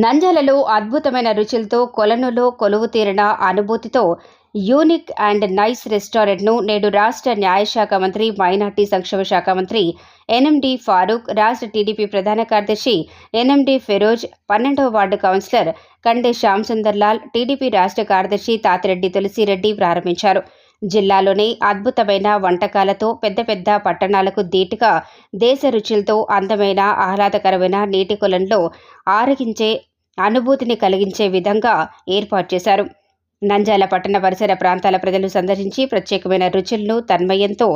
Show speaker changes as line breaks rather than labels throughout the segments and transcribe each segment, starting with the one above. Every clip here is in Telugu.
నంద్యాలలో అద్భుతమైన రుచులతో కొలనులో కొలువు తీరిన అనుభూతితో యూనిక్ అండ్ నైస్ రెస్టారెంట్ను నేడు రాష్ట్ర న్యాయశాఖ మంత్రి, మైనార్టీ సంక్షేమ శాఖ మంత్రి ఎన్ఎండి ఫారూక్, రాష్ట్ర టీడీపీ ప్రధాన కార్యదర్శి ఎన్ఎండి ఫెరోజ్, 12వ వార్డు కౌన్సిలర్ కండే శ్యాంసుందర్లాల్, టీడీపీ రాష్ట్ర కార్యదర్శి తాతిరెడ్డి తులసిరెడ్డి ప్రారంభించారు. జిల్లాలోని అద్భుతమైన వంటకాలతో పెద్ద పెద్ద పట్టణాలకు ధీటుగా దేశ రుచులతో అందమైన ఆహ్లాదకరమైన నీటి కొలంలో ఆరగించే అనుభూతిని కలిగించే విధంగా ఏర్పాటు చేశారు. నంద్యాల పట్టణ పరిసర ప్రాంతాల ప్రజలు సందర్శించి ప్రత్యేకమైన రుచులను తన్మయంతో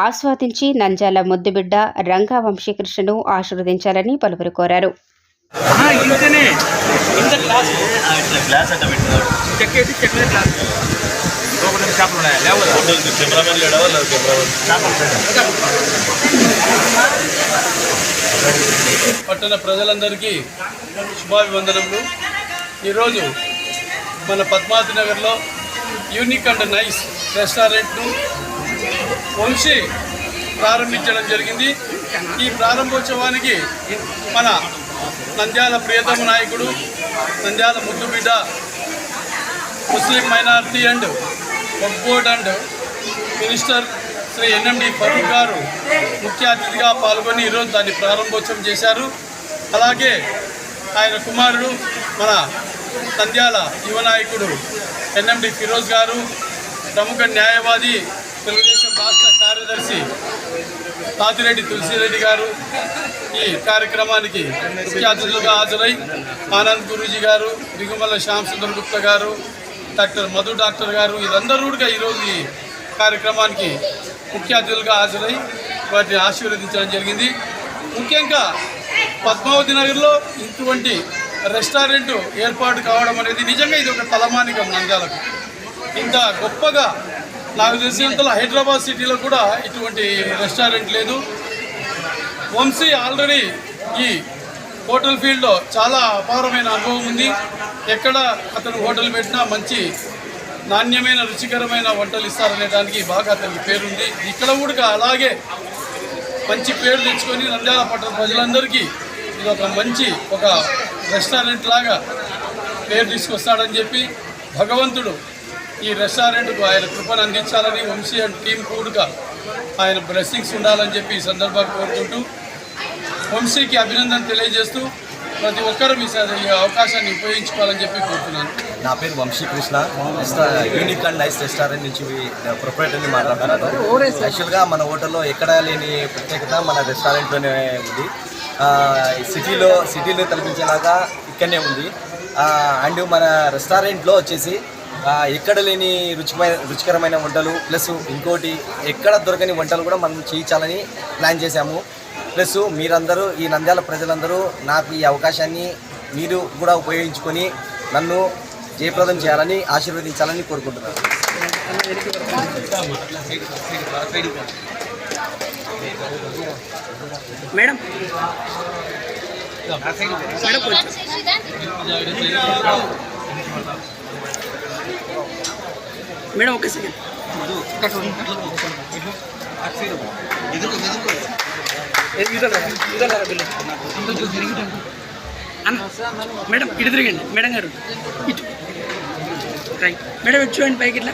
ఆస్వాదించి నంద్యాల ముద్దుబిడ్డ రంగా వంశీకృష్ణను ఆశీర్వదించాలని పలువురు కోరారు.
పట్టణ ప్రజలందరికీ శుభాభివందనములు. ఈరోజు మన పద్మావతి నగర్లో యూనిక్ అండ్ నైస్ రెస్టారెంట్ను వంశీ ప్రారంభించడం జరిగింది. ఈ ప్రారంభోత్సవానికి మన నంద్యాల ప్రియతమ నాయకుడు, నంద్యాల ముద్దుబిడ్డ, Muslim minority and Wakf board and minister Shri NMD Farooq గారు ముఖ్య అతిథిగా పాల్గొని ఈరోజు దాన్ని ప్రారంభోత్సవం చేశారు. అలాగే ఆయన కుమారుడు మన నంద్యాల యువ నాయకుడు ఎన్ఎండి ఫిరోజ్ గారు, ప్రముఖ న్యాయవాది, తెలుగుదేశం రాష్ట్ర కార్యదర్శి తాతిరెడ్డి తులసిరెడ్డి గారు ఈ కార్యక్రమానికి ముఖ్య అతిథులుగా హాజరై, ఆనంద్ గురూజీ గారు, దిగుమల శ్యామ్ సుందర్ గుప్తా గారు, మధు డాక్టర్ గారు, వీరందరూ కూడా ఈరోజు ఈ కార్యక్రమానికి ముఖ్య అతిథులుగా హాజరై వాటిని ఆశీర్వదించడం జరిగింది. ముఖ్యంగా పద్మావతి నగర్లో ఇటువంటి రెస్టారెంట్ ఏర్పాటు కావడం అనేది నిజంగా ఇది ఒక తలమానికం. నంద్యాలకు ఇంత గొప్పగా నాకు తెలిసినంతలో హైదరాబాద్ సిటీలో కూడా ఇటువంటి రెస్టారెంట్ లేదు. వంశీ ఆల్రెడీ ఈ హోటల్ ఫీల్డ్లో చాలా అపారమైన అనుభవం ఉంది. ఎక్కడ అతను హోటల్ పెట్టినా మంచి నాణ్యమైన రుచికరమైన వంటలు ఇస్తారనే దానికి బాగా అతనికి పేరుంది. ఇక్కడ కూడా అలాగే మంచి పేరు తెచ్చుకొని నంద్యాల పట్టణ ప్రజలందరికీ ఇది ఒక మంచి ఒక రెస్టారెంట్ లాగా పేరు తీసుకొస్తాడని చెప్పి భగవంతుడు ఈ రెస్టారెంట్కు ఆయన కృపను అందించాలని, వంశీ అండ్ టీం కూడా ఆయన బ్లెస్సింగ్స్ ఉండాలని చెప్పి ఈ సందర్భంగా కోరుకుంటూ వంశీకి అభినందన తెలియజేస్తూ ప్రతి ఒక్కరూ ఈ అవకాశాన్ని ఉపయోగించుకోవాలని చెప్పి కోరుతున్నాను.
నా పేరు Vamsikrishna, unique and nice restaurant నుంచి ప్రొపరేటర్ని మాట్లాడుతున్నాను. యాక్చువల్గా మన హోటల్లో ఎక్కడా లేని ప్రత్యేకత మన రెస్టారెంట్లోనే ఉంది. సిటీలో కల్పించేలాగా ఇక్కడనే ఉంది. అండ్ మన రెస్టారెంట్లో వచ్చేసి ఎక్కడ లేని రుచికరమైన వంటలు, ప్లస్ ఇంకోటి ఎక్కడ దొరకని వంటలు కూడా మనం చేయించాలని ప్లాన్ చేశాము. ప్లస్ మీరందరూ, ఈ నంద్యాల ప్రజలందరూ నాకు ఈ అవకాశాన్ని మీరు కూడా ఉపయోగించుకొని నన్ను జయప్రదం చేయాలని, ఆశీర్వదించాలని కోరుకుంటున్నాను.
మేడం మేడం ఒక సెకండ్. మేడం ఇటు తిరగండి. మేడం గారు ఇటు రైట్. మేడం ఇటు చూడండి పైకి ఇట్లా.